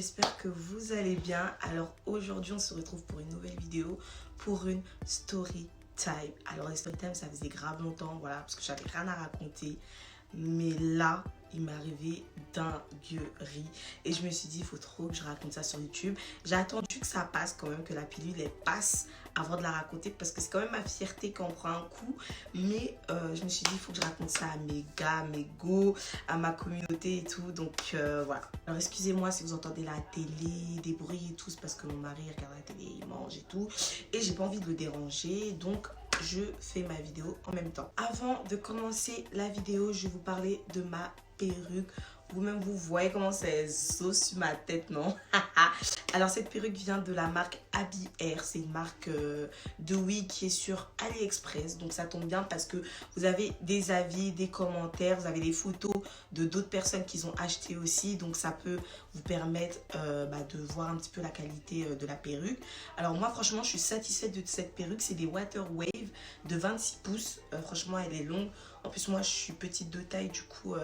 j'espère que vous allez bien. Alors aujourd'hui on se retrouve pour une nouvelle vidéo, pour une story time. Alors les story time ça faisait grave longtemps, voilà, parce que j'avais rien à raconter. Mais là, il m'est arrivé dinguerie. Et je me suis dit, il faut trop que je raconte ça sur YouTube. J'ai attendu que ça passe quand même, que la pilule elle passe avant de la raconter. Parce que c'est quand même ma fierté quand on prend un coup. Mais je me suis dit, il faut que je raconte ça à mes gars, mes go, à ma communauté et tout. Donc voilà. Alors excusez-moi si vous entendez la télé, des bruits et tout. C'est parce que mon mari regarde la télé, il mange et tout. Et j'ai pas envie de le déranger. Donc je fais ma vidéo en même temps. Avant de commencer la vidéo, je vais vous parler de ma perruque. Vous-même, vous voyez comment c'est zo sur ma tête, non? Alors, cette perruque vient de la marque Abby Hair. C'est une marque de wig qui est sur AliExpress. Donc, ça tombe bien parce que vous avez des avis, des commentaires. Vous avez des photos de d'autres personnes qui ont acheté aussi. Donc, ça peut vous permettre de voir un petit peu la qualité de la perruque. Alors, moi, franchement, je suis satisfaite de cette perruque. C'est des Water Wave de 26 pouces. Franchement, elle est longue. En plus, moi, je suis petite de taille, du coup,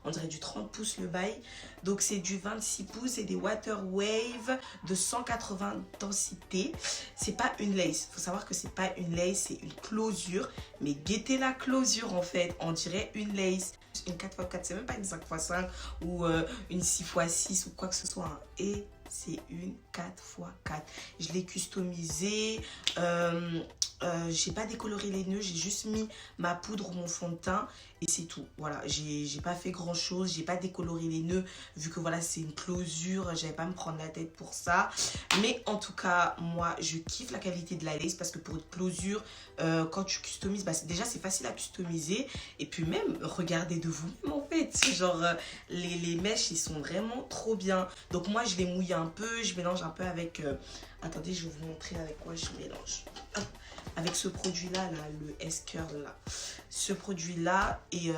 on dirait du 30 pouces le bail. Donc, c'est du 26 pouces et des Water Wave de 180 densités. C'est pas une lace. Il faut savoir que c'est pas une lace, c'est une closure. Mais guettez la closure, en fait. On dirait une lace. Une 4x4, c'est même pas une 5x5 ou une 6x6 ou quoi que ce soit. Hein. Et c'est une 4x4. Je l'ai customisée. J'ai pas décoloré les nœuds, j'ai juste mis ma poudre ou mon fond de teint et c'est tout. Voilà, j'ai pas fait grand chose, j'ai pas décoloré les nœuds vu que voilà, c'est une closure, j'avais pas à me prendre la tête pour ça. Mais en tout cas, moi je kiffe la qualité de la lace parce que pour une closure, quand tu customises, déjà c'est facile à customiser et puis même regardez de vous-même en fait. Genre les mèches ils sont vraiment trop bien. Donc moi je les mouille un peu, je mélange un peu avec. Attendez, je vais vous montrer avec quoi je mélange. Hop. Avec ce produit-là, le S-Curl, là. Ce produit-là, et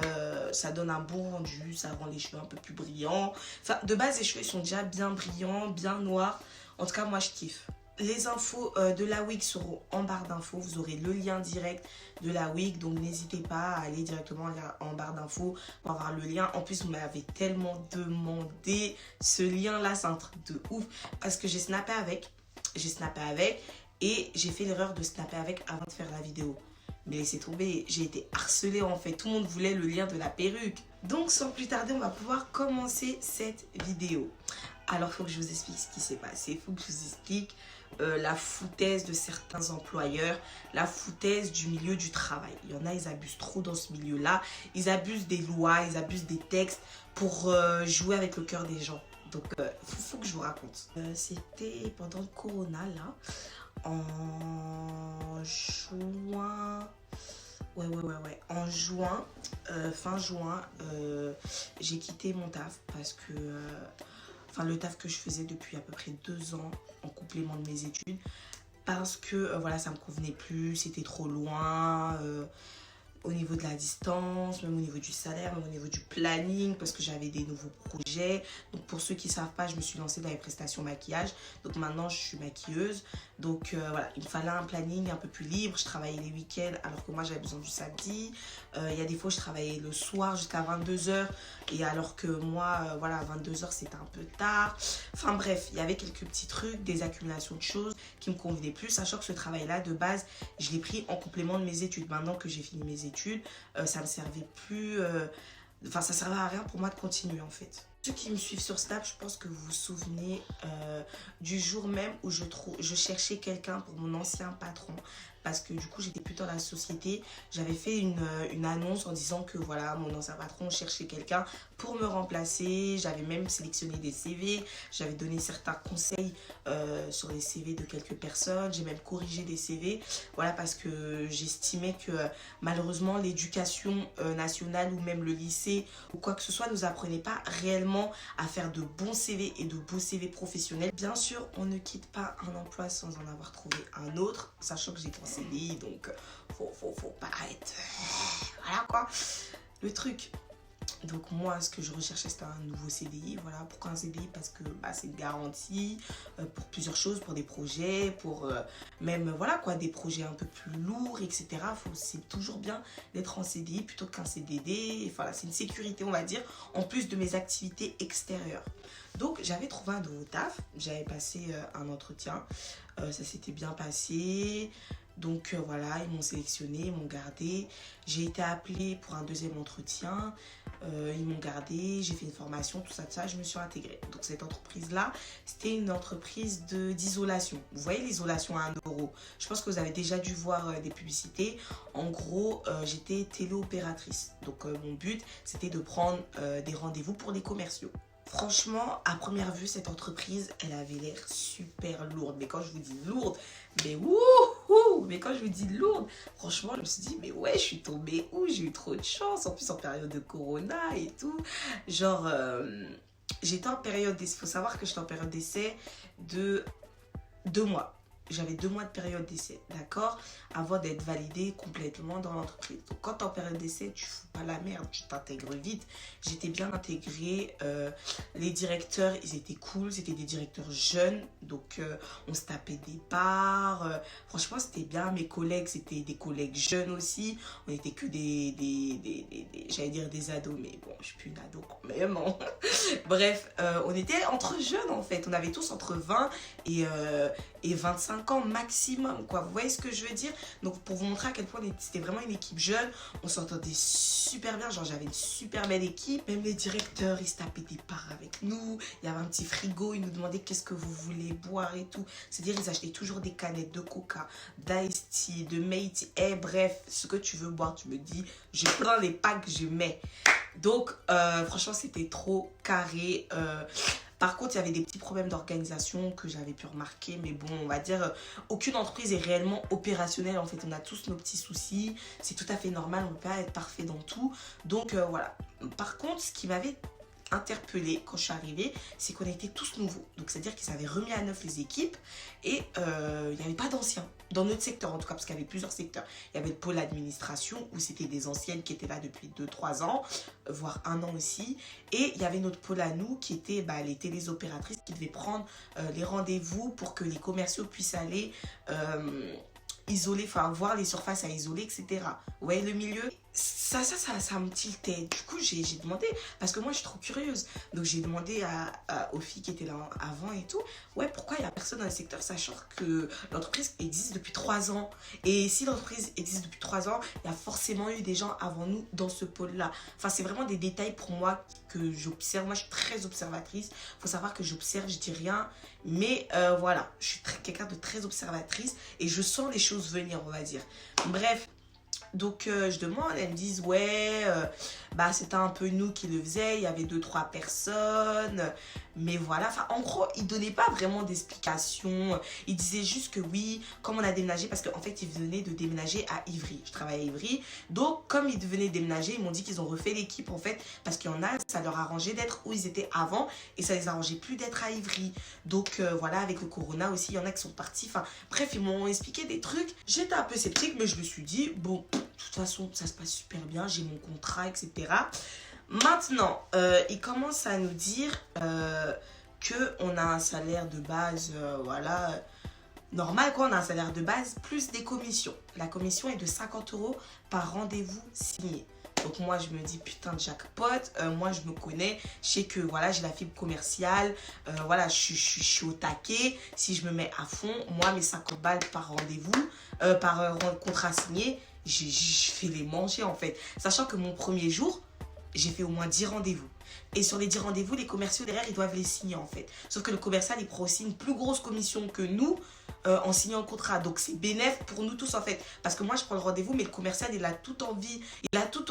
ça donne un bon rendu, ça rend les cheveux un peu plus brillants. Enfin, de base, les cheveux, ils sont déjà bien brillants, bien noirs. En tout cas, moi, je kiffe. Les infos de la wig seront en barre d'infos. Vous aurez le lien direct de la wig. Donc, n'hésitez pas à aller directement en barre d'infos pour avoir le lien. En plus, vous m'avez tellement demandé ce lien-là. C'est un truc de ouf. Parce que j'ai snappé avec. Et j'ai fait l'erreur de snapper avec avant de faire la vidéo. Mais laissez tomber, j'ai été harcelée en fait. Tout le monde voulait le lien de la perruque. Donc sans plus tarder, on va pouvoir commencer cette vidéo. Alors il faut que je vous explique ce qui s'est passé. Il faut que je vous explique la foutaise de certains employeurs. La foutaise du milieu du travail. Il y en a, ils abusent trop dans ce milieu-là. Ils abusent des lois, ils abusent des textes pour jouer avec le cœur des gens. Donc faut que je vous raconte. C'était pendant le Corona là. En juin, en juin, fin juin, j'ai quitté mon taf parce que, le taf que je faisais depuis à peu près 2 ans en complément de mes études, parce que voilà, ça me convenait plus, c'était trop loin. Au niveau de la distance, même au niveau du salaire, même au niveau du planning, parce que j'avais des nouveaux projets. Donc pour ceux qui ne savent pas, je me suis lancée dans les prestations maquillage. Donc maintenant, je suis maquilleuse. Donc voilà, il me fallait un planning un peu plus libre. Je travaillais les week-ends alors que moi, j'avais besoin du samedi. Il y a des fois, je travaillais le soir jusqu'à 22h. Et alors que moi, voilà, 22h, c'était un peu tard. Enfin bref, il y avait quelques petits trucs, des accumulations de choses qui me convenaient plus. Sachant que ce travail-là, de base, je l'ai pris en complément de mes études. Maintenant que j'ai fini mes études, ça me servait plus. Ça servait à rien pour moi de continuer en fait. Ceux qui me suivent sur Snap, je pense que vous vous souvenez du jour même où je cherchais quelqu'un pour mon ancien patron. Parce que du coup, j'étais plus dans la société. J'avais fait une annonce en disant que voilà, mon ancien patron cherchait quelqu'un pour me remplacer. J'avais même sélectionné des CV. J'avais donné certains conseils sur les CV de quelques personnes. J'ai même corrigé des CV. Voilà, parce que j'estimais que malheureusement, l'éducation nationale ou même le lycée ou quoi que ce soit ne nous apprenait pas réellement à faire de bons CV et de beaux CV professionnels. Bien sûr, on ne quitte pas un emploi sans en avoir trouvé un autre, sachant que j'étais en CDI, donc faut pas être... Voilà quoi, le truc. Donc moi, ce que je recherchais, c'était un nouveau CDI. Voilà, pourquoi un CDI? Parce que c'est une garantie pour plusieurs choses, pour des projets, pour même, voilà quoi, des projets un peu plus lourds, etc. C'est toujours bien d'être en CDI plutôt qu'un CDD. Voilà, c'est une sécurité, on va dire, en plus de mes activités extérieures. Donc j'avais trouvé un nouveau taf, j'avais passé un entretien, ça s'était bien passé. Donc voilà, ils m'ont sélectionné, ils m'ont gardé. J'ai été appelée pour un deuxième entretien. Ils m'ont gardé, j'ai fait une formation, tout ça, je me suis intégrée. Donc cette entreprise-là, c'était une entreprise d'isolation. Vous voyez l'isolation à 1 €. Je pense que vous avez déjà dû voir des publicités. En gros, j'étais téléopératrice. Donc mon but, c'était de prendre des rendez-vous pour les commerciaux. Franchement, à première vue, cette entreprise, elle avait l'air super lourde. Mais quand je vous dis lourde, mais wouhou! Mais quand je vous dis lourde, franchement, je me suis dit, mais ouais, je suis tombée où? J'ai eu trop de chance. En plus, en période de corona et tout. Genre, j'étais en période d'essai. Il faut savoir que j'étais en période d'essai de 2 mois. J'avais 2 mois de période d'essai, d'accord, avant d'être validée complètement dans l'entreprise. Donc quand t'es en période d'essai, tu fous pas la merde, tu t'intègres vite. J'étais bien intégrée, les directeurs, ils étaient cool, c'était des directeurs jeunes, donc on se tapait des barres. Franchement, c'était bien. Mes collègues, c'était des collègues jeunes aussi. On était que j'allais dire des ados, mais bon, je suis plus une ado quand même. Hein. Bref, on était entre jeunes en fait. On avait tous entre 20 et 25 ans maximum, quoi. Vous voyez ce que je veux dire? Donc pour vous montrer à quel point c'était vraiment une équipe jeune, on s'entendait super bien. Genre j'avais une super belle équipe. Même les directeurs, ils se tapaient des parts avec nous. Il y avait un petit frigo, ils nous demandaient qu'est-ce que vous voulez boire et tout. C'est-à-dire ils achetaient toujours des canettes de Coca, d'Ice Tea, de Métis. Bref, ce que tu veux boire, tu me dis, je prends les packs, je mets. Donc franchement, c'était trop carré. Par contre, il y avait des petits problèmes d'organisation que j'avais pu remarquer. Mais bon, on va dire, aucune entreprise est réellement opérationnelle. En fait, on a tous nos petits soucis. C'est tout à fait normal, on ne peut pas être parfait dans tout. Donc, voilà. Par contre, ce qui m'avait interpellée quand je suis arrivée, c'est qu'on était tous nouveaux. Donc, c'est-à-dire qu'ils avaient remis à neuf les équipes. Et il n'y avait pas d'anciens. Dans notre secteur, en tout cas, parce qu'il y avait plusieurs secteurs. Il y avait le pôle administration, où c'était des anciennes qui étaient là depuis 2-3 ans, voire 1 an aussi. Et il y avait notre pôle à nous, qui était les téléopératrices qui devaient prendre les rendez-vous pour que les commerciaux puissent aller isoler, enfin voir les surfaces à isoler, etc. Vous voyez le milieu? Ça me tiltait. Du coup, j'ai demandé, parce que moi, je suis trop curieuse. Donc, j'ai demandé aux filles qui étaient là avant et tout, ouais, pourquoi il n'y a personne dans le secteur, sachant que l'entreprise existe depuis 3 ans. Et si l'entreprise existe depuis 3 ans, il y a forcément eu des gens avant nous dans ce pôle-là. Enfin, c'est vraiment des détails pour moi que j'observe. Moi, je suis très observatrice. Il faut savoir que j'observe, je dis rien. Mais voilà, je suis quelqu'un de très observatrice et je sens les choses venir, on va dire. Bref. Donc je demande, elles me disent ouais, c'était un peu nous qui le faisions, il y avait 2-3 personnes, mais voilà, enfin en gros ils donnaient pas vraiment d'explications, ils disaient juste que oui, comme on a déménagé, parce qu'en fait ils venaient de déménager à Ivry, je travaille à Ivry, donc comme ils venaient de déménager, ils m'ont dit qu'ils ont refait l'équipe en fait, parce qu'il y en a, ça leur arrangeait d'être où ils étaient avant, et ça les arrangeait plus d'être à Ivry, donc voilà, avec le corona aussi, il y en a qui sont partis, enfin bref, ils m'ont expliqué des trucs, j'étais un peu sceptique, mais je me suis dit, bon, de toute façon, ça se passe super bien, j'ai mon contrat, etc. Maintenant, ils commencent à nous dire qu'on a un salaire de base, voilà, normal quoi, on a un salaire de base plus des commissions. La commission est de 50 € par rendez-vous signé. Donc moi je me dis putain de jackpot, moi je me connais, je sais que voilà j'ai la fibre commerciale, voilà je suis au taquet, si je me mets à fond, moi mes 50 balles par rendez-vous, par contrat signé, je fais les manger en fait. Sachant que mon premier jour, j'ai fait au moins 10 rendez-vous. Et sur les 10 rendez-vous, les commerciaux derrière, ils doivent les signer en fait. Sauf que le commercial, il prend aussi une plus grosse commission que nous en signant le contrat. Donc c'est bénéf pour nous tous en fait. Parce que moi, je prends le rendez-vous, mais le commercial, il a tout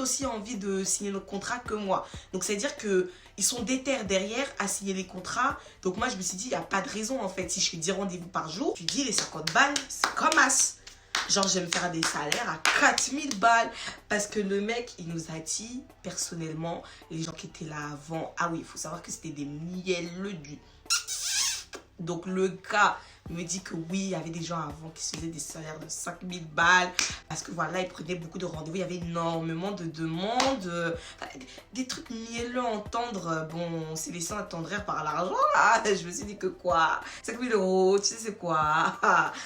aussi envie de signer notre contrat que moi. Donc c'est-à-dire qu'ils sont déter derrière à signer les contrats. Donc moi, je me suis dit, il n'y a pas de raison en fait. Si je fais 10 rendez-vous par jour, je dis les 50 balles, c'est comme as. Genre, je vais me faire des salaires à 4000 balles. Parce que le mec, il nous a dit, personnellement, les gens qui étaient là avant. Ah oui, il faut savoir que c'était des mielleux du. Donc, le gars me dit que oui, il y avait des gens avant qui se faisaient des salaires de 5000 balles. Parce que voilà, ils prenaient beaucoup de rendez-vous. Il y avait énormément de demandes. Des trucs mielleux à entendre. Bon, on s'est laissé attendrir par l'argent là. Je me suis dit que quoi, 5000 €, tu sais c'est quoi.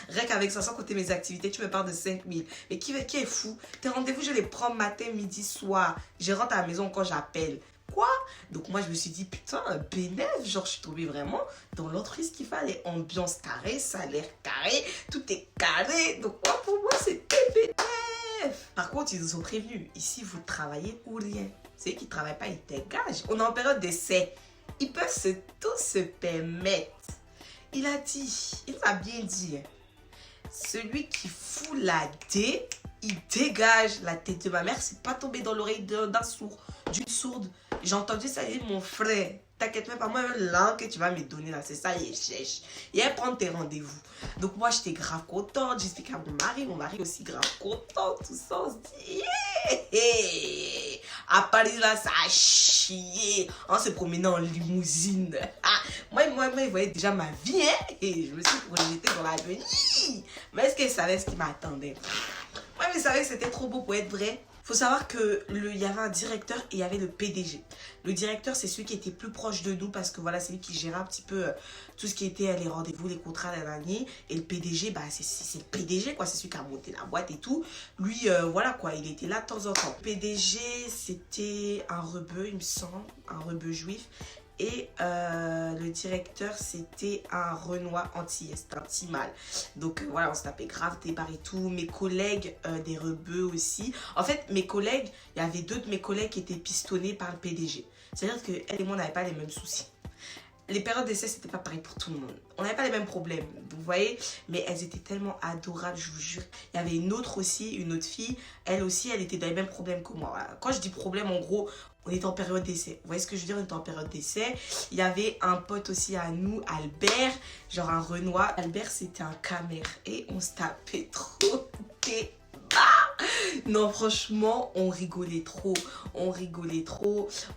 Rien qu'avec ça, sans compter mes activités, tu me parles de 5000. Mais qui est fou? Tes rendez-vous, je les prends matin, midi, soir. Je rentre à la maison quand j'appelle. quoi? Donc moi je me suis dit putain, bénéf, genre je suis tombée vraiment dans l'entreprise qu'il fallait. Ambiance carrée, salaire carré, tout est carré. Donc moi pour moi c'était bénéf. Par contre ils nous ont prévenus, ici vous travaillez ou rien. Ceux qui ne travaillent pas, ils dégagent. On est en période d'essai. Ils peuvent tous se permettre. Il a dit, il a bien dit, celui qui fout la D, il dégage. La tête de ma mère, c'est pas tombé dans l'oreille d'un sourd, d'une sourde. J'ai entendu ça, il dit, mon frère, t'inquiète même pas, moi, là que tu vas me donner, là, c'est ça, il cherche. Il va prendre tes rendez-vous. Donc, moi, j'étais grave contente. J'explique à mon mari aussi grave content. Tout ça, on se dit, yeah! À Paris, là, ça a chié. On s'est promené en limousine. Moi, il voyait déjà ma vie, hein? Et je me suis projetée dans l'avenir. Mais est-ce qu'il savait ce qui m'attendait? Moi, je savais que c'était trop beau pour être vrai. Faut savoir il y avait un directeur et il y avait le PDG. Le directeur, c'est celui qui était plus proche de nous parce que voilà, c'est lui qui gérait un petit peu tout ce qui était les rendez-vous, les contrats de l'année. Et le PDG, bah, c'est le PDG, quoi. C'est celui qui a monté la boîte et tout. Lui, voilà, quoi, il était là de temps en temps. Le PDG, c'était un rebeu, il me semble, un rebeu juif. Et le directeur, c'était un Renoir antillais, c'était un petit mal. Donc voilà, on se tapait grave des barres et tout. Mes collègues, des rebeux aussi. En fait, mes collègues, il y avait 2 de mes collègues qui étaient pistonnés par le PDG. C'est-à-dire qu'elle et moi, on n'avait pas les mêmes soucis. Les périodes d'essai, c'était pas pareil pour tout le monde. On n'avait pas les mêmes problèmes, vous voyez. Mais elles étaient tellement adorables, je vous jure. Il y avait une autre fille. Elle aussi, elle était dans les mêmes problèmes que moi. Voilà. Quand je dis problème, en gros, on était en période d'essai. Vous voyez ce que je veux dire? On était en période d'essai. Il y avait un pote aussi à nous, Albert, genre un Renoir. Albert, c'était un camère. Et on se tapait trop des barres. Non, franchement, on rigolait trop. On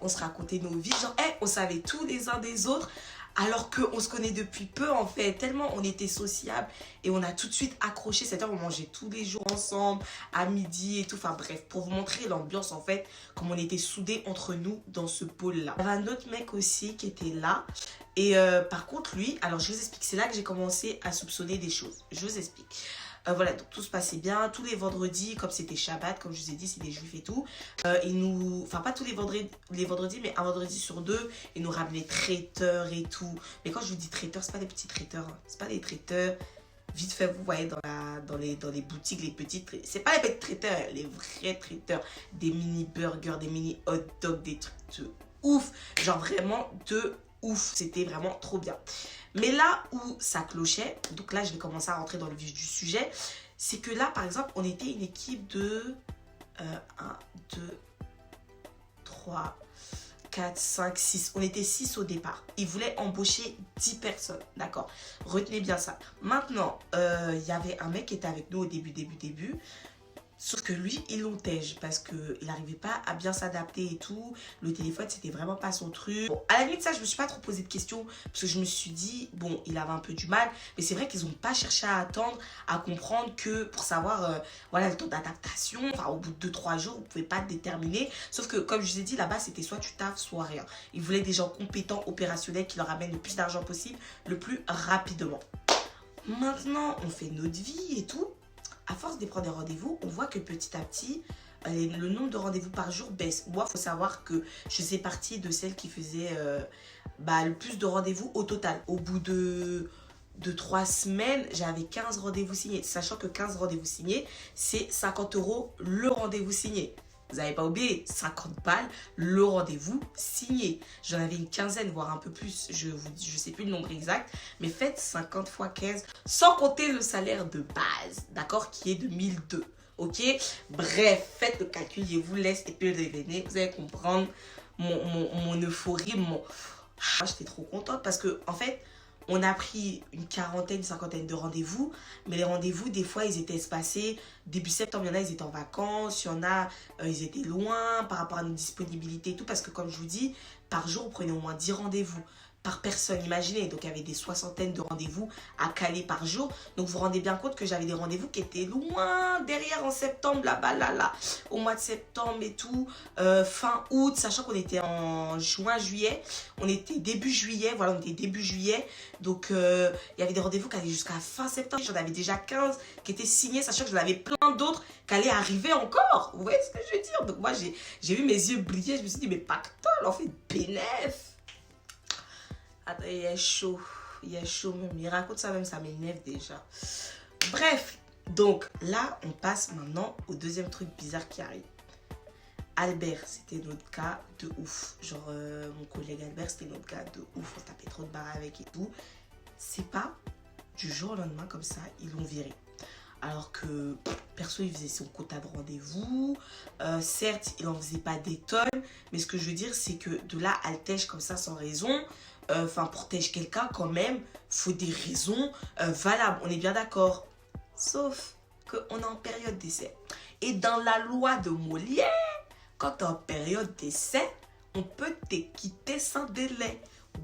se racontait nos vies. Genre, on savait tout les uns des autres. Alors qu'on se connaît depuis peu, en fait. Tellement on était sociables. Et on a tout de suite accroché. C'est-à-dire, on mangeait tous les jours ensemble, à midi et tout. Enfin bref, pour vous montrer l'ambiance, en fait, comme on était soudés entre nous dans ce pôle-là. Il y avait un autre mec aussi qui était là. Et par contre, lui, alors je vous explique. C'est là que j'ai commencé à soupçonner des choses. Je vous explique. Voilà, donc tout se passait bien. Tous les vendredis, comme c'était Shabbat, comme je vous ai dit, c'est des juifs et tout. Enfin, pas tous les vendredis, mais un vendredi sur 2, ils nous ramenaient traiteurs et tout. Mais quand je vous dis traiteurs, c'est pas des petits traiteurs. Hein. C'est pas des traiteurs vite fait, vous voyez, dans les boutiques, les petites traiteurs. C'est pas les petits traiteurs, les vrais traiteurs. Des mini burgers, des mini hot dogs, des trucs de ouf. Genre vraiment de ouf. C'était vraiment trop bien. Mais là où ça clochait, donc là je vais commencer à rentrer dans le vif du sujet, c'est que là par exemple on était une équipe de 1, 2, 3, 4, 5, 6. On était 6 au départ. Ils voulaient embaucher 10 personnes, d'accord? Retenez bien ça. Maintenant, il y avait un mec qui était avec nous au début. Sauf que lui, il l'ontège parce qu'il n'arrivait pas à bien s'adapter et tout. Le téléphone, c'était vraiment pas son truc. Bon, à la limite, ça, je me suis pas trop posé de questions parce que je me suis dit, bon, il avait un peu du mal. Mais c'est vrai qu'ils n'ont pas cherché à attendre, à comprendre que pour savoir, voilà, le temps d'adaptation, enfin, au bout de 2-3 jours, vous ne pouvez pas déterminer. Sauf que, comme je vous ai dit, là-bas, c'était soit tu taffes, soit rien. Ils voulaient des gens compétents, opérationnels, qui leur amènent le plus d'argent possible, le plus rapidement. Maintenant, on fait notre vie et tout. À force de prendre des rendez-vous, on voit que petit à petit, le nombre de rendez-vous par jour baisse. Moi, il faut savoir que je faisais partie de celles qui faisaient le plus de rendez-vous au total. Au bout de 3 semaines, j'avais 15 rendez-vous signés. Sachant que 15 rendez-vous signés, c'est 50 € le rendez-vous signé. Vous n'avez pas oublié, 50 balles, le rendez-vous signé. J'en avais une quinzaine, voire un peu plus. Je ne sais plus le nombre exact. Mais faites 50 fois 15, sans compter le salaire de base, d'accord, qui est de 1002. Ok? Bref, faites le calcul, je vous laisse et puis revenez. Vous allez comprendre mon euphorie. J'étais trop contente parce que, en fait, on a pris une quarantaine, une cinquantaine de rendez-vous. Mais les rendez-vous, des fois, ils étaient espacés. Début septembre, il y en a, ils étaient en vacances. Il y en a, ils étaient loin par rapport à nos disponibilités et tout. Parce que, comme je vous dis, par jour, on prenait au moins 10 rendez-vous par personne. Imaginez, donc il y avait des soixantaines de rendez-vous à caler par jour. Donc, vous vous rendez bien compte que j'avais des rendez-vous qui étaient loin derrière en septembre, là-bas, là. Au mois de septembre et tout. Fin août, sachant qu'on était en juin, juillet. On était début juillet, voilà, on était début juillet. Donc, il y avait des rendez-vous qui allaient jusqu'à fin septembre. J'en avais déjà 15 qui étaient signés, sachant que j'en avais plein d'autres qui allaient arriver encore. Vous voyez ce que je veux dire? Donc, moi, j'ai vu mes yeux briller. Je me suis dit, mais pactole, elle en fait bénéf. Attends, il est chaud. Il est chaud même. Il raconte ça même, ça m'énerve déjà. Bref, donc là, on passe maintenant au deuxième truc bizarre qui arrive. Albert, c'était notre cas de ouf. Genre, mon collègue Albert, c'était notre cas de ouf. On tapait trop de barres avec et tout. C'est pas du jour au lendemain comme ça, ils l'ont viré. Alors que, perso, il faisait son quota de rendez-vous. Certes, il en faisait pas des tonnes. Mais ce que je veux dire, c'est que de là à le tèche comme ça sans raison, pour tèche quelqu'un, quand même, faut des raisons valables. On est bien d'accord. Sauf qu'on est en période d'essai. Et dans la loi de Molière, quand tu es en période d'essai, on peut te quitter sans délai.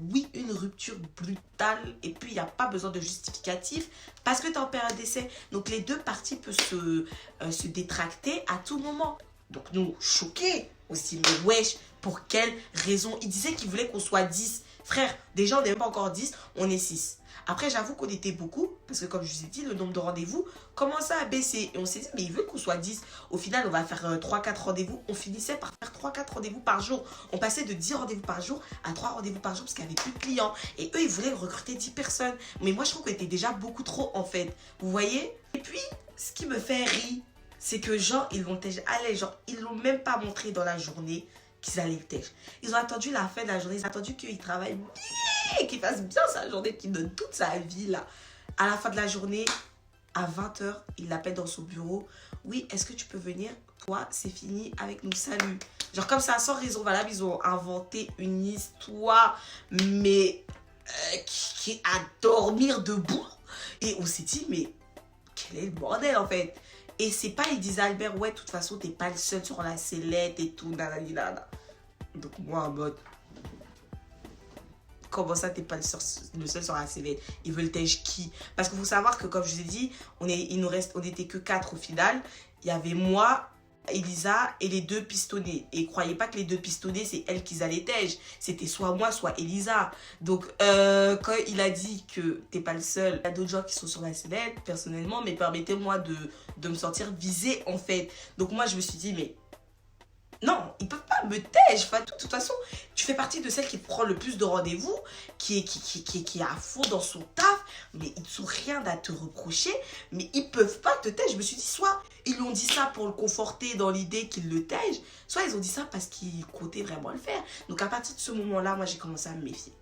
Oui, une rupture brutale et puis il n'y a pas besoin de justificatif parce que tu es en période d'essai. Donc les deux parties peuvent se détracter à tout moment. Donc nous, choqués aussi, mais wesh, pour quelle raison? Il disait qu'il voulait qu'on soit 10. Frère, déjà on n'est même pas encore 10, on est 6. Après, j'avoue qu'on était beaucoup, parce que comme je vous ai dit, le nombre de rendez-vous commençait à baisser. Et on s'est dit, mais il veut qu'on soit 10. Au final, on va faire 3-4 rendez-vous. On finissait par faire 3-4 rendez-vous par jour. On passait de 10 rendez-vous par jour à 3 rendez-vous par jour, parce qu'il n'y avait plus de clients. Et eux, ils voulaient recruter 10 personnes. Mais moi, je trouve qu'on était déjà beaucoup trop, en fait. Vous voyez? Et puis, ce qui me fait rire, c'est que genre, ils vont aller, genre, ils l'ont même pas montré dans la journée qu'ils allaient le tèche. Ils ont attendu la fin de la journée, ils ont attendu qu'il travaille bien, qu'il fasse bien sa journée, qu'il donne toute sa vie là. À la fin de la journée, à 20h, il l'appelle dans son bureau. Oui, est-ce que tu peux venir? Toi, c'est fini avec nous, salut. Genre comme ça, sans raison valable, ils ont inventé une histoire, mais qui est à dormir debout. Et on s'est dit, mais quel est le bordel en fait? Et c'est pas, il disait à Albert, ouais, de toute façon, t'es pas le seul sur la sellette et tout, nanana. Donc moi, en mode, comment ça, t'es pas le seul sur la sellette? Ils veulent tèche qui? Parce qu'il faut savoir que, comme je vous ai dit, on était que 4 au final. Il y avait moi, Elisa et les 2 pistonnés. Et croyez pas que les 2 pistonnés, c'est elles qui allaient tèche. C'était soit moi, soit Elisa. Donc, quand il a dit que t'es pas le seul, il y a d'autres gens qui sont sur la sellette, personnellement, mais permettez-moi de me sentir visée, en fait. Donc, moi, je me suis dit, mais non, ils peuvent pas me tèche. Enfin, de toute façon, tu fais partie de celle qui prend le plus de rendez-vous, qui est à fond dans son taf, mais ils n'ont rien à te reprocher, mais ils peuvent pas te tèche. Je me suis dit, soit ils l'ont dit ça pour le conforter dans l'idée qu'il le tèche, soit ils ont dit ça parce qu'ils comptaient vraiment le faire. Donc à partir de ce moment-là, moi j'ai commencé à me méfier.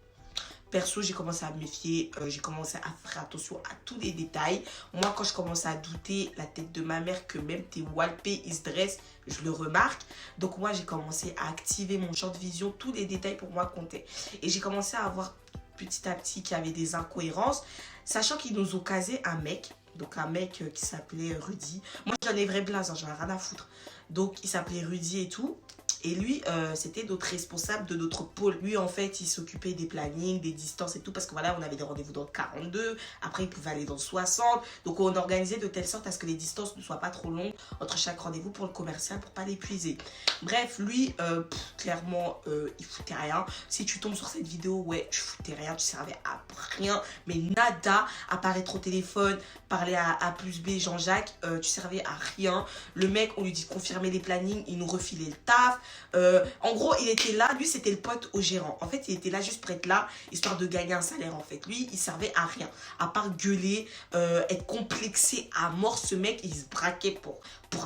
Perso, j'ai commencé à me méfier, j'ai commencé à faire attention à tous les détails. Moi, quand je commence à douter la tête de ma mère que même tes walpés, ils se dressent, je le remarque. Donc moi, j'ai commencé à activer mon champ de vision. Tous les détails pour moi comptaient. Et j'ai commencé à voir petit à petit qu'il y avait des incohérences, sachant qu'ils nous ont casé un mec. Donc un mec qui s'appelait Rudy. Moi, j'en ai vrai blaze, j'en ai rien à foutre. Donc, il s'appelait Rudy et tout. Et lui, c'était notre responsable de notre pôle. Lui, en fait, il s'occupait des plannings, des distances et tout. Parce que voilà, on avait des rendez-vous dans le 42. Après, il pouvait aller dans le 60. Donc, on organisait de telle sorte à ce que les distances ne soient pas trop longues entre chaque rendez-vous pour le commercial, pour pas l'épuiser. Bref, lui, clairement, il foutait rien. Si tu tombes sur cette vidéo, ouais, tu foutais rien. Tu servais à rien. Mais nada. Apparaître au téléphone, parler à A plus B, Jean-Jacques, tu servais à rien. Le mec, on lui dit de confirmer les plannings. Il nous refilait le taf. En gros, il était là, lui c'était le pote au gérant. En fait, il était là juste pour être là, histoire de gagner un salaire en fait. Lui, il servait à rien, à part gueuler, être complexé à mort. Ce mec, il se braquait pour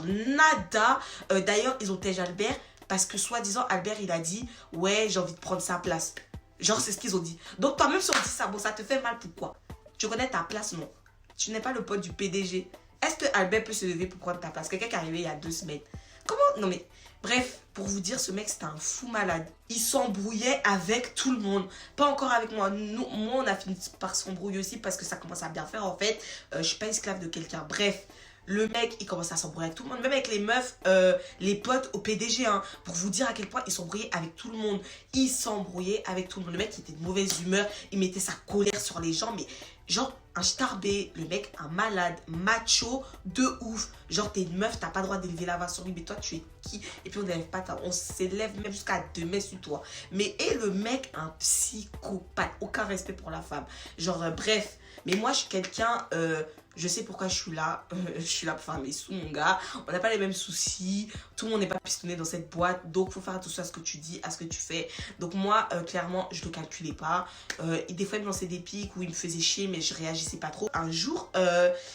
nada. D'ailleurs, ils ont tège Albert parce que soi-disant, Albert, il a dit, ouais, j'ai envie de prendre sa place. Genre, c'est ce qu'ils ont dit. Donc, toi-même, si on dit ça, bon, ça te fait mal, pourquoi? Tu connais ta place, non? Tu n'es pas le pote du PDG. Est-ce que Albert peut se lever pour prendre ta place? Quelqu'un qui est arrivé il y a 2 semaines. Comment? Non mais, bref, pour vous dire, ce mec, c'était un fou malade. Il s'embrouillait avec tout le monde. Pas encore avec moi. Nous, moi, on a fini par s'embrouiller aussi parce que ça commence à bien faire, en fait. Je suis pas esclave de quelqu'un. Bref, le mec, il commence à s'embrouiller avec tout le monde. Même avec les meufs, les potes au PDG, hein. Pour vous dire à quel point il s'embrouillait avec tout le monde. Il s'embrouillait avec tout le monde. Le mec, il était de mauvaise humeur. Il mettait sa colère sur les gens, mais genre un starbé, le mec, un malade, macho, de ouf. Genre, t'es une meuf, t'as pas le droit d'élever la voix sur lui, mais toi, tu es qui? Et puis, on n'élève pas, on s'élève même jusqu'à 2 mètres sur toi. Mais, et le mec, un psychopathe, aucun respect pour la femme. Genre, bref. Mais moi, je suis quelqu'un, Je sais pourquoi je suis là. Je suis là pour faire mes sous, mon gars. On n'a pas les mêmes soucis. Tout le monde n'est pas pistonné dans cette boîte. Donc, il faut faire attention à ce que tu dis, à ce que tu fais. Donc, moi, clairement, je ne le calculais pas. Des fois, il me lançait des pics où il me faisait chier, mais je réagissais pas trop. Un jour,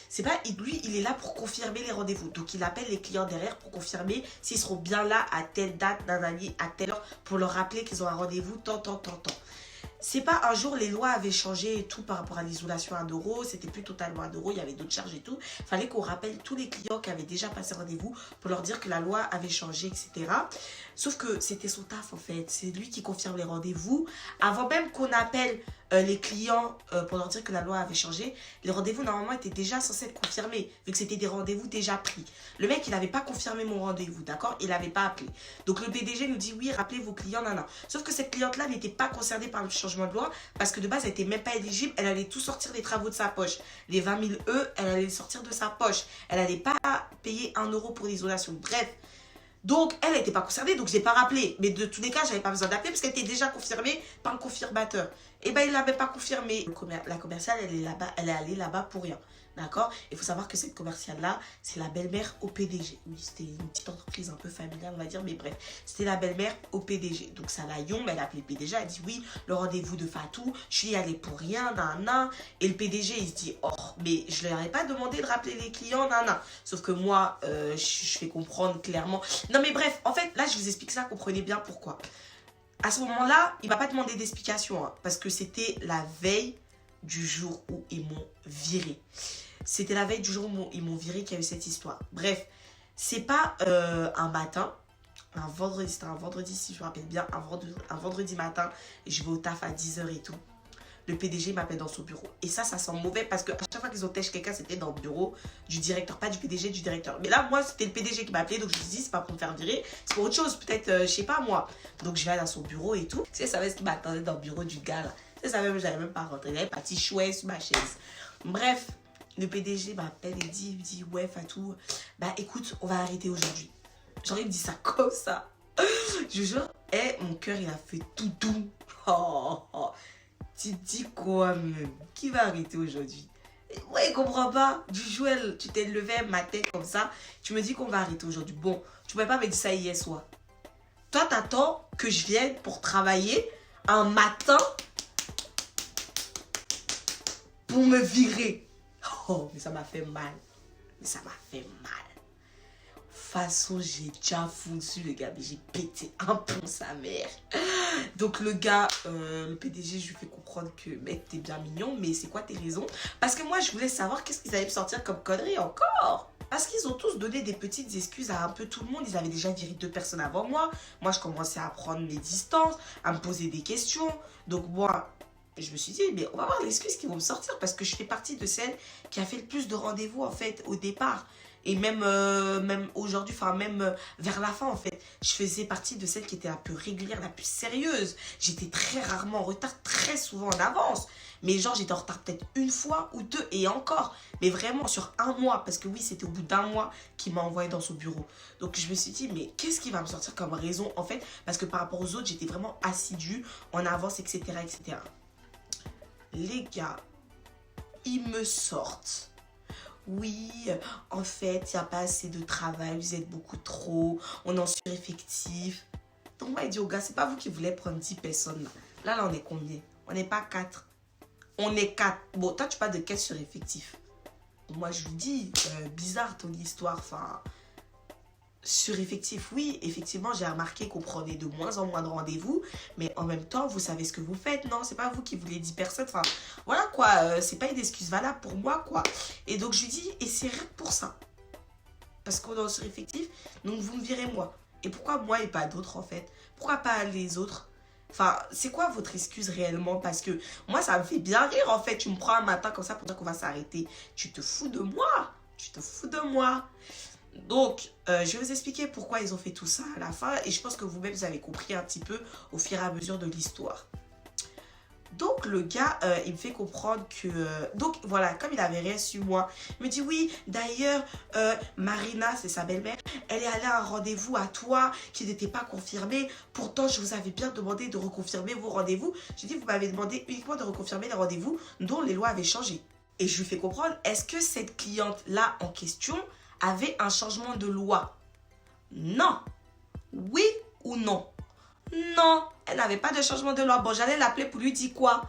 c'est pas... Lui, il est là pour confirmer les rendez-vous. Donc, il appelle les clients derrière pour confirmer s'ils seront bien là à telle date, nanani, à telle heure, pour leur rappeler qu'ils ont un rendez-vous, tant. C'est pas un jour les lois avaient changé et tout par rapport à l'isolation à 1 euro, c'était plus totalement 1 euro, il y avait d'autres charges et tout. Il fallait qu'on rappelle tous les clients qui avaient déjà passé rendez-vous pour leur dire que la loi avait changé, etc. Sauf que c'était son taf en fait, c'est lui qui confirme les rendez-vous. Avant même qu'on appelle les clients pour leur dire que la loi avait changé, les rendez-vous normalement étaient déjà censés être confirmés, vu que c'était des rendez-vous déjà pris. Le mec, il n'avait pas confirmé mon rendez-vous, d'accord? Il n'avait pas appelé. Donc le PDG nous dit oui, rappelez vos clients, non. Sauf que cette cliente-là n'était pas concernée par le changement de loi, parce que de base, elle n'était même pas éligible, elle allait tout sortir des travaux de sa poche. Les 20 000 elle allait les sortir de sa poche. Elle n'allait pas payer 1 euro pour l'isolation. Bref. Donc, elle n'était pas concernée, donc je ne l'ai pas rappelé. Mais de tous les cas, je n'avais pas besoin d'appeler parce qu'elle était déjà confirmée par le confirmateur. Et bien, il ne l'avait pas confirmée. La commerciale, elle est là-bas, elle est allée là-bas pour rien. D'accord? Il faut savoir que cette commerciale-là, c'est la belle-mère au PDG. Oui, c'était une petite entreprise un peu familiale, on va dire, mais bref. C'était la belle-mère au PDG. Donc, ça la yombe, elle a appelé le PDG, elle a dit oui, le rendez-vous de Fatou, je suis allée pour rien, nan. Et le PDG, il se dit, oh, mais je ne leur ai pas demandé de rappeler les clients, nan. Sauf que moi, je fais comprendre clairement. Non, mais bref, en fait, là, je vous explique ça, comprenez bien pourquoi. À ce moment-là, il ne m'a pas demandé d'explication, hein, parce que c'était la veille du jour où ils m'ont viré. C'était la veille du jour où ils m'ont viré qu'il y a eu cette histoire. Bref, c'est pas un matin, un vendredi, c'était un vendredi si je me rappelle bien, un vendredi matin, et je vais au taf à 10h et tout. Le PDG m'appelle dans son bureau. Et ça sent mauvais parce qu'à chaque fois qu'ils ont têché quelqu'un, c'était dans le bureau du directeur, pas du PDG, du directeur. Mais là, moi, c'était le PDG qui m'a appelé, donc je me suis dit, c'est pas pour me faire virer, c'est pour autre chose, peut-être, je sais pas moi. Donc je vais aller dans son bureau et tout. Tu sais, ça va ce qui m'attendait dans le bureau du gars là. Tu sais, ça même, j'avais même pas rentré. J'avais parti chouette sur ma chaise. Bref, le PDG m'appelle et il me dit, ouais, Fatou, bah écoute, on va arrêter aujourd'hui. Genre, il me dit ça comme ça. Je vous jure, mon cœur, il a fait tout doux. Oh. Tu te dis quoi même? Qui va arrêter aujourd'hui? Ouais, il comprend pas. Du Joël, tu t'es levé ma tête comme ça. Tu me dis qu'on va arrêter aujourd'hui. Bon, tu ne peux pas me dire ça hier soir. Toi, t'attends que je vienne pour travailler un matin pour me virer. Oh, mais ça m'a fait mal. De toute façon, j'ai déjà fondu le gars, mais j'ai pété un pont sa mère. Donc le gars, le PDG, je lui fais comprendre que mec, t'es bien mignon, mais c'est quoi tes raisons? Parce que moi, je voulais savoir qu'est-ce qu'ils allaient me sortir comme connerie encore. Parce qu'ils ont tous donné des petites excuses à un peu tout le monde. Ils avaient déjà viré 2 personnes avant moi. Moi, je commençais à prendre mes distances, à me poser des questions. Donc moi, je me suis dit, mais on va voir l'excuse qu'ils vont me sortir parce que je fais partie de celle qui a fait le plus de rendez-vous en fait au départ. Et même aujourd'hui, enfin même vers la fin en fait, je faisais partie de celle qui était la plus régulière, la plus sérieuse. J'étais très rarement en retard, très souvent en avance. Mais genre j'étais en retard peut-être 1 fois ou 2 et encore. Mais vraiment sur 1 mois, parce que oui c'était au bout d'1 mois qu'il m'a envoyé dans son bureau. Donc je me suis dit mais qu'est-ce qui va me sortir comme raison en fait? Parce que par rapport aux autres j'étais vraiment assidue, en avance etc. Les gars, ils me sortent. Oui, en fait, il n'y a pas assez de travail, vous êtes beaucoup trop, on est en sureffectif. Donc moi, il dit aux gars, c'est pas vous qui voulez prendre 10 personnes là. Là, on est combien? On n'est pas 4. On est 4. Bon, toi, tu parles de quel sureffectif? Moi, je vous dis, bizarre ton histoire, enfin... Sureffectif, oui, effectivement, j'ai remarqué qu'on prenait de moins en moins de rendez-vous, mais en même temps, vous savez ce que vous faites, non? C'est pas vous qui voulez 10 personnes, enfin, voilà quoi, c'est pas une excuse valable pour moi, quoi. Et donc, je lui dis, et c'est rien que pour ça. Parce qu'on est en sureffectif, donc vous me virez moi. Et pourquoi moi et pas d'autres, en fait? Pourquoi pas les autres? Enfin, c'est quoi votre excuse réellement? Parce que moi, ça me fait bien rire, en fait. Tu me prends un matin comme ça pour dire qu'on va s'arrêter. Tu te fous de moi? Tu te fous de moi? Donc, je vais vous expliquer pourquoi ils ont fait tout ça à la fin. Et je pense que vous-même, vous avez compris un petit peu au fur et à mesure de l'histoire. Donc, le gars, il me fait comprendre que... donc, voilà, comme il avait rien su moi, il me dit, oui, d'ailleurs, Marina, c'est sa belle-mère, elle est allée à un rendez-vous à toi qui n'était pas confirmé. Pourtant, je vous avais bien demandé de reconfirmer vos rendez-vous. J'ai dit, vous m'avez demandé uniquement de reconfirmer les rendez-vous dont les lois avaient changé. Et je lui fais comprendre, est-ce que cette cliente-là en question avait un changement de loi? Non. Oui ou non? Non, elle n'avait pas de changement de loi. Bon, j'allais l'appeler pour lui dire quoi?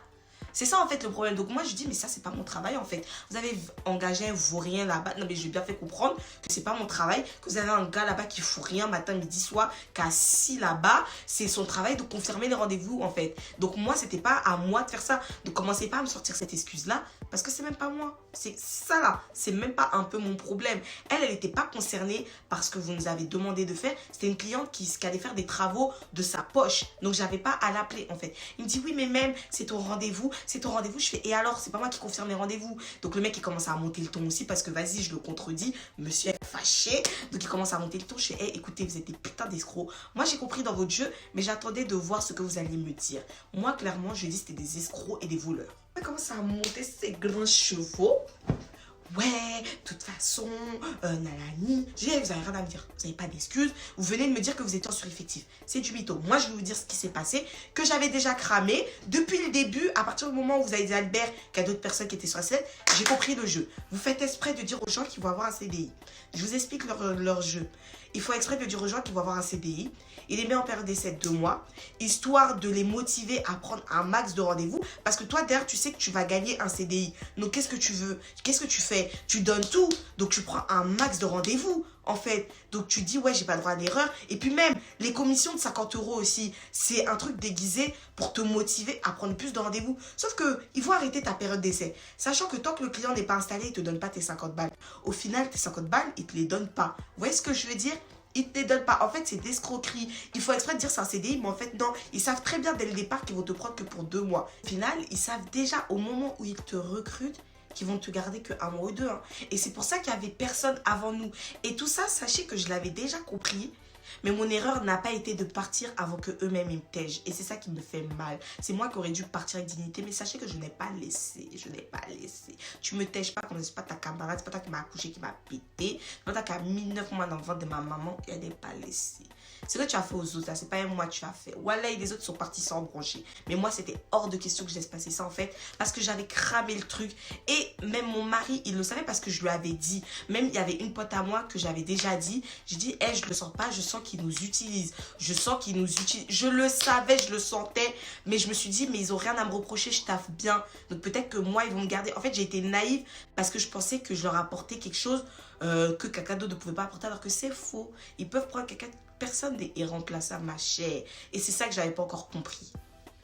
C'est ça en fait le problème. Donc moi je dis mais ça c'est pas mon travail en fait. Vous avez engagé un vaurien là-bas. Non mais je lui ai bien fait comprendre que c'est pas mon travail. Que vous avez un gars là-bas qui fout rien matin, midi, soir, qui est assis là-bas. C'est son travail de confirmer les rendez-vous en fait. Donc moi c'était pas à moi de faire ça. Donc commencez pas à me sortir cette excuse là. Parce que c'est même pas moi. C'est ça là. C'est même pas un peu mon problème. Elle n'était pas concernée par ce que vous nous avez demandé de faire. C'était une cliente qui allait faire des travaux de sa poche. Donc j'avais pas à l'appeler en fait. Il me dit oui mais même c'est ton rendez-vous. C'est ton rendez-vous. Je fais et alors c'est pas moi qui confirme les rendez-vous. Donc le mec il commence à monter le ton aussi parce que vas-y je le contredis. Monsieur est fâché. Donc il commence à monter le ton. Je fais hey, écoutez vous êtes des putains d'escrocs. Moi j'ai compris dans votre jeu mais j'attendais de voir ce que vous alliez me dire. Moi clairement je dis c'était des escrocs et des voleurs. Elle commence à monter ses grands chevaux. Ouais, de toute façon, nanani. Je dis, vous avez rien à me dire. Vous n'avez pas d'excuses. Vous venez de me dire que vous étiez en sureffectif. C'est du mytho. Moi, je vais vous dire ce qui s'est passé. Que j'avais déjà cramé. Depuis le début, à partir du moment où vous avez dit à Albert qu'il y a d'autres personnes qui étaient sur la scène, j'ai compris le jeu. Vous faites exprès de dire aux gens qu'ils vont avoir un CDI. Je vous explique leur jeu. Il faut exprès de dire aux gens qu'ils vont avoir un CDI. Il les met en période d'essai 2 mois, histoire de les motiver à prendre un max de rendez-vous. Parce que toi, derrière, tu sais que tu vas gagner un CDI. Donc, qu'est-ce que tu veux? Qu'est-ce que tu fais? Tu donnes tout. Donc, tu prends un max de rendez-vous, en fait. Donc, tu dis, ouais, j'ai pas le droit à l'erreur. Et puis même, les commissions de 50 € aussi, c'est un truc déguisé pour te motiver à prendre plus de rendez-vous. Sauf qu'il faut arrêter ta période d'essai. Sachant que tant que le client n'est pas installé, il ne te donne pas tes 50 balles. Au final, tes 50 balles, il ne te les donne pas. Vous voyez ce que je veux dire? Ils ne te les donnent pas. En fait, c'est d'escroquerie. Il faut exprès de dire c'est un CDI, mais en fait, non. Ils savent très bien dès le départ qu'ils vont te prendre que pour 2 mois. Au final, ils savent déjà au moment où ils te recrutent qu'ils vont te garder que 1 mois ou 2. Hein. Et c'est pour ça qu'il n'y avait personne avant nous. Et tout ça, sachez que je l'avais déjà compris. Mais mon erreur n'a pas été de partir avant qu'eux-mêmes ils me tègent. Et c'est ça qui me fait mal. C'est moi qui aurais dû partir avec dignité. Mais sachez que je n'ai pas laissé. Je n'ai pas laissé. Tu me tèges pas comme c'est pas ta camarade. C'est pas toi qui m'a accouché, qui m'a pété. C'est pas toi qui a mis 9 mois dans le ventre de ma maman. Et elle n'est pas laissée. Ce que tu as fait aux autres, c'est pas moi que tu as fait. Voilà, les autres sont partis sans broncher. Mais moi, c'était hors de question que je laisse passer ça en fait. Parce que j'avais cramé le truc. Et même mon mari, il le savait parce que je lui avais dit. Même il y avait une pote à moi que j'avais déjà dit. J'ai dit, hey, je le sens pas, je sens qu'ils nous utilisent. Je sens qu'ils nous utilisent. Je le savais, je le sentais. Mais je me suis dit, mais ils ont rien à me reprocher, je taffe bien. Donc peut-être que moi, ils vont me garder. En fait, j'ai été naïve parce que je pensais que je leur apportais quelque chose que quelqu'un d'autre ne pouvait pas apporter. Alors que c'est faux. Ils peuvent prendre quelqu'un. Personne n'est irremplaçable, ma chère. Et c'est ça que j'avais pas encore compris.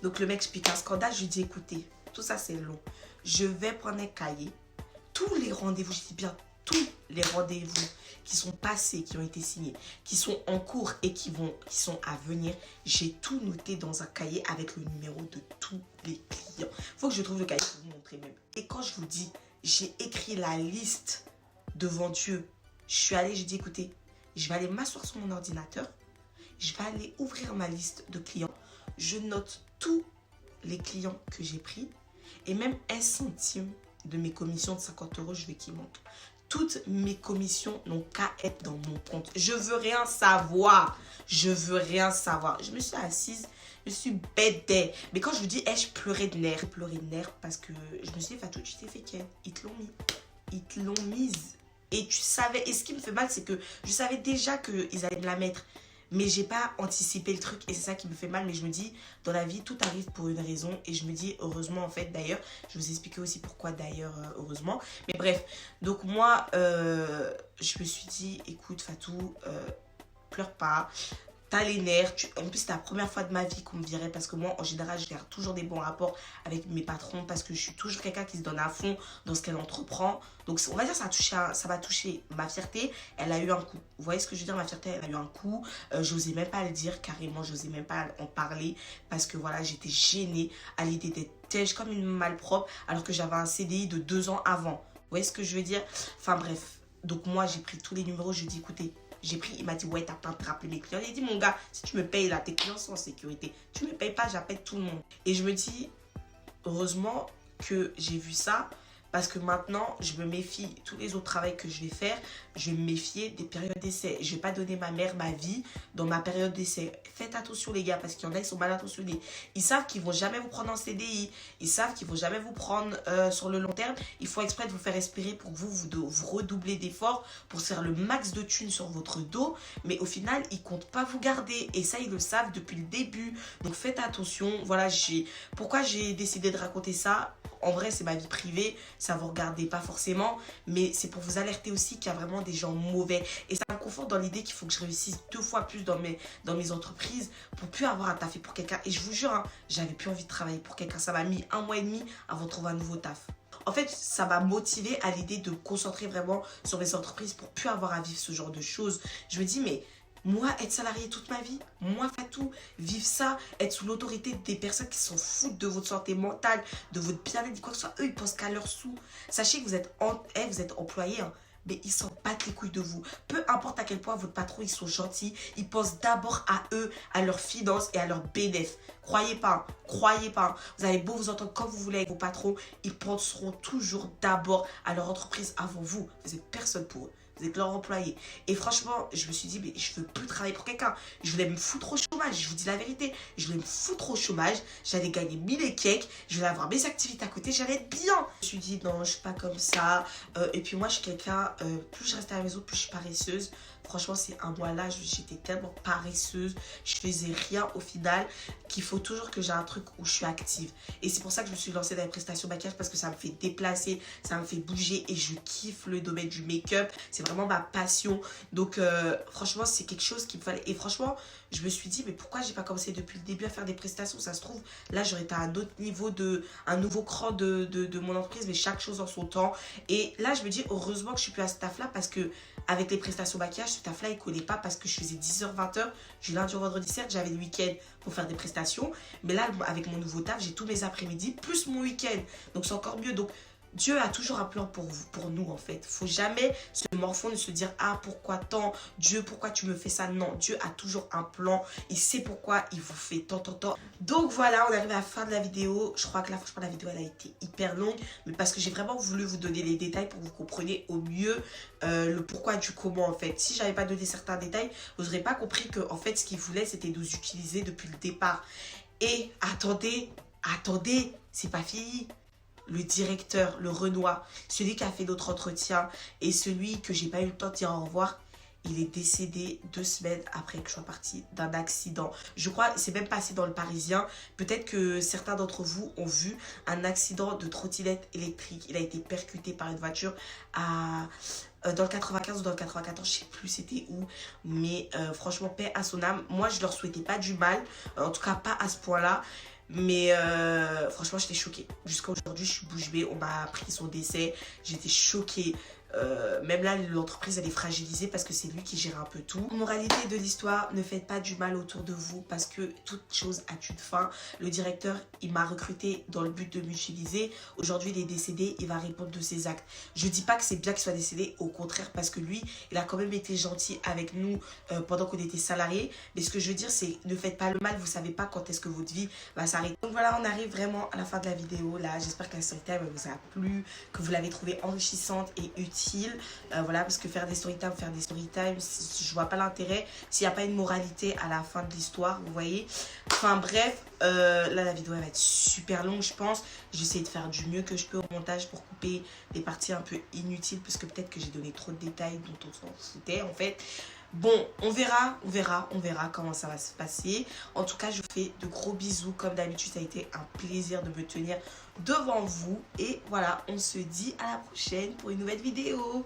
Donc le mec explique un scandale. Je lui dis, écoutez, tout ça c'est long. Je vais prendre un cahier. Tous les rendez-vous, je dis bien tous les rendez-vous qui sont passés, qui ont été signés, qui sont en cours et qui sont à venir, j'ai tout noté dans un cahier avec le numéro de tous les clients. Il faut que je trouve le cahier pour vous montrer même. Et quand je vous dis, j'ai écrit la liste devant Dieu. Je suis allée, j'ai dit, écoutez, je vais aller m'asseoir sur mon ordinateur. Je vais aller ouvrir ma liste de clients. Je note tous les clients que j'ai pris. Et même 1 centime de mes commissions de 50 €, je veux qu'ils manquent. Toutes mes commissions n'ont qu'à être dans mon compte. Je veux rien savoir. Je veux rien savoir. Je me suis assise. Je suis bête. Mais quand je vous dis, hey, je pleurais de nerfs. Je pleurais de nerfs parce que je me suis dit, Fatou, tu t'es fait ken. Ils te l'ont mis. Ils te l'ont mise. Et tu savais, et ce qui me fait mal, c'est que je savais déjà qu'ils allaient me la mettre. Mais j'ai pas anticipé le truc et c'est ça qui me fait mal. Mais je me dis, dans la vie, tout arrive pour une raison. Et je me dis, heureusement, en fait, d'ailleurs, je vous expliquer aussi pourquoi, d'ailleurs, heureusement. Mais bref, donc moi, je me suis dit, écoute, Fatou, pleure pas. T'as les nerfs. En plus, c'est la première fois de ma vie qu'on me virait parce que moi, en général, je garde toujours des bons rapports avec mes patrons parce que je suis toujours quelqu'un qui se donne à fond dans ce qu'elle entreprend. Donc, on va dire ça va toucher ma fierté. Elle a eu un coup. Vous voyez ce que je veux dire? Ma fierté, elle a eu un coup. J'osais même pas le dire carrément. J'osais même pas en parler parce que voilà, j'étais gênée à l'idée d'être têche comme une malpropre alors que j'avais un CDI de 2 ans avant. Vous voyez ce que je veux dire? Enfin, bref. Donc, moi, j'ai pris tous les numéros. Je dis, écoutez, j'ai pris, il m'a dit, ouais, t'as pas rappelé mes clients. Il a dit, mon gars, si tu me payes là, tes clients sont en sécurité. Tu me payes pas, j'appelle tout le monde. Et je me dis, heureusement que j'ai vu ça Parce que maintenant, je me méfie. Tous les autres travaux que je vais faire, je vais me méfier des périodes d'essai. Je ne vais pas donner ma mère ma vie dans ma période d'essai. Faites attention les gars, parce qu'il y en a, ils sont mal intentionnés. Ils savent qu'ils ne vont jamais vous prendre en CDI. Ils savent qu'ils ne vont jamais vous prendre sur le long terme. Ils font exprès de vous faire respirer pour que vous redoublez d'efforts, pour se faire le max de thunes sur votre dos. Mais au final, ils ne comptent pas vous garder. Et ça, ils le savent depuis le début. Donc faites attention. Voilà, pourquoi j'ai décidé de raconter ça? En vrai, c'est ma vie privée, ça vous regarde pas forcément, mais c'est pour vous alerter aussi qu'il y a vraiment des gens mauvais. Et ça me conforte dans l'idée qu'il faut que je réussisse 2 fois plus dans mes entreprises pour plus avoir à taffer pour quelqu'un. Et je vous jure, hein, j'avais plus envie de travailler pour quelqu'un. Ça m'a mis 1 mois et demi avant de trouver un nouveau taf. En fait, ça m'a motivé à l'idée de me concentrer vraiment sur mes entreprises pour plus avoir à vivre ce genre de choses. Je me dis, mais moi, être salarié toute ma vie, moi, Fatou, vivre ça, être sous l'autorité des personnes qui s'en foutent de votre santé mentale, de votre bien-être, quoi que ce soit, eux, ils pensent qu'à leur sous. Sachez que vous êtes employé, hein, mais ils s'en battent les couilles de vous. Peu importe à quel point votre patron, ils sont gentils, ils pensent d'abord à eux, à leurs finances et à leurs bénéfices. Croyez pas, croyez pas. Vous avez beau vous entendre comme vous voulez avec vos patrons, ils penseront toujours d'abord à leur entreprise avant vous. Vous êtes personne pour eux. Vous êtes leur employé. Et franchement, je me suis dit, mais je veux plus travailler pour quelqu'un. Je voulais me foutre au chômage. Je vous dis la vérité. Je voulais me foutre au chômage. J'allais gagner 1000 et quelques. Je voulais avoir mes activités à côté. J'allais être bien. Je me suis dit, non, je suis pas comme ça. Et puis moi, je suis quelqu'un, plus je reste à la maison, plus je suis paresseuse. Franchement, c'est un mois là, j'étais tellement paresseuse. Je faisais rien au final qu'il faut toujours que j'ai un truc où je suis active. Et c'est pour ça que je me suis lancée dans les prestations maquillage parce que ça me fait déplacer, ça me fait bouger et je kiffe le domaine du make-up. C'est vraiment ma passion. Donc, franchement, c'est quelque chose qu'il me fallait. Et franchement, je me suis dit, mais pourquoi j'ai pas commencé depuis le début à faire des prestations? Ça se trouve, là, j'aurais été à un autre niveau, un nouveau cran de mon entreprise, mais chaque chose en son temps. Et là, je me dis, heureusement que je suis plus à ce taf-là parce que avec les prestations maquillage, ce taf-là, il collait pas parce que je faisais 10h, 20h. Du lundi au vendredi, certes, j'avais le week-end pour faire des prestations. Mais là, avec mon nouveau taf, j'ai tous mes après-midi plus mon week-end. Donc, c'est encore mieux. Donc, Dieu a toujours un plan pour vous, pour nous en fait. Faut jamais se morfondre et se dire ah pourquoi tant, Dieu pourquoi tu me fais ça. Non, Dieu a toujours un plan. Il sait pourquoi il vous fait tant. Donc voilà, on arrive à la fin de la vidéo. Je crois que là franchement la vidéo elle a été hyper longue, mais parce que j'ai vraiment voulu vous donner les détails pour que vous compreniez au mieux le pourquoi du comment en fait. Si j'avais pas donné certains détails, vous n'aurez pas compris que en fait ce qu'il voulait c'était nous utiliser depuis le départ. Et attendez, c'est pas fini. Le directeur, le Renoir, celui qui a fait notre entretien et celui que j'ai pas eu le temps de dire au revoir, il est décédé 2 semaines après que je sois partie d'un accident. Je crois, c'est même passé dans le Parisien. Peut-être que certains d'entre vous ont vu un accident de trottinette électrique. Il a été percuté par une voiture dans le 95 ou dans le 94, je sais plus c'était où. Mais franchement, paix à son âme. Moi, je leur souhaitais pas du mal. En tout cas, pas à ce point-là. Mais franchement, j'étais choquée. Jusqu'à aujourd'hui, je suis bouche bée. On m'a appris son décès. J'étais choquée. Même là, l'entreprise, elle est fragilisée parce que c'est lui qui gère un peu tout. Moralité de l'histoire, ne faites pas du mal autour de vous parce que toute chose a une fin. Le directeur, il m'a recruté dans le but de m'utiliser. Aujourd'hui, il est décédé, il va répondre de ses actes. Je dis pas que c'est bien qu'il soit décédé, au contraire, parce que lui, il a quand même été gentil avec nous pendant qu'on était salariés. Mais ce que je veux dire, c'est ne faites pas le mal, vous savez pas quand est-ce que votre vie va s'arrêter. Donc voilà, on arrive vraiment à la fin de la vidéo. Là, j'espère que la story time vous a plu, que vous l'avez trouvée enrichissante et utile. Voilà, parce que faire des story time, je vois pas l'intérêt s'il n'y a pas une moralité à la fin de l'histoire, vous voyez. Enfin bref, là la vidéo elle va être super longue je pense. J'essaie de faire du mieux que je peux au montage pour couper des parties un peu inutiles parce que peut-être que j'ai donné trop de détails dont on s'en foutait en fait. Bon, on verra comment ça va se passer. En tout cas, je vous fais de gros bisous. Comme d'habitude, ça a été un plaisir de me tenir devant vous. Et voilà, on se dit à la prochaine pour une nouvelle vidéo.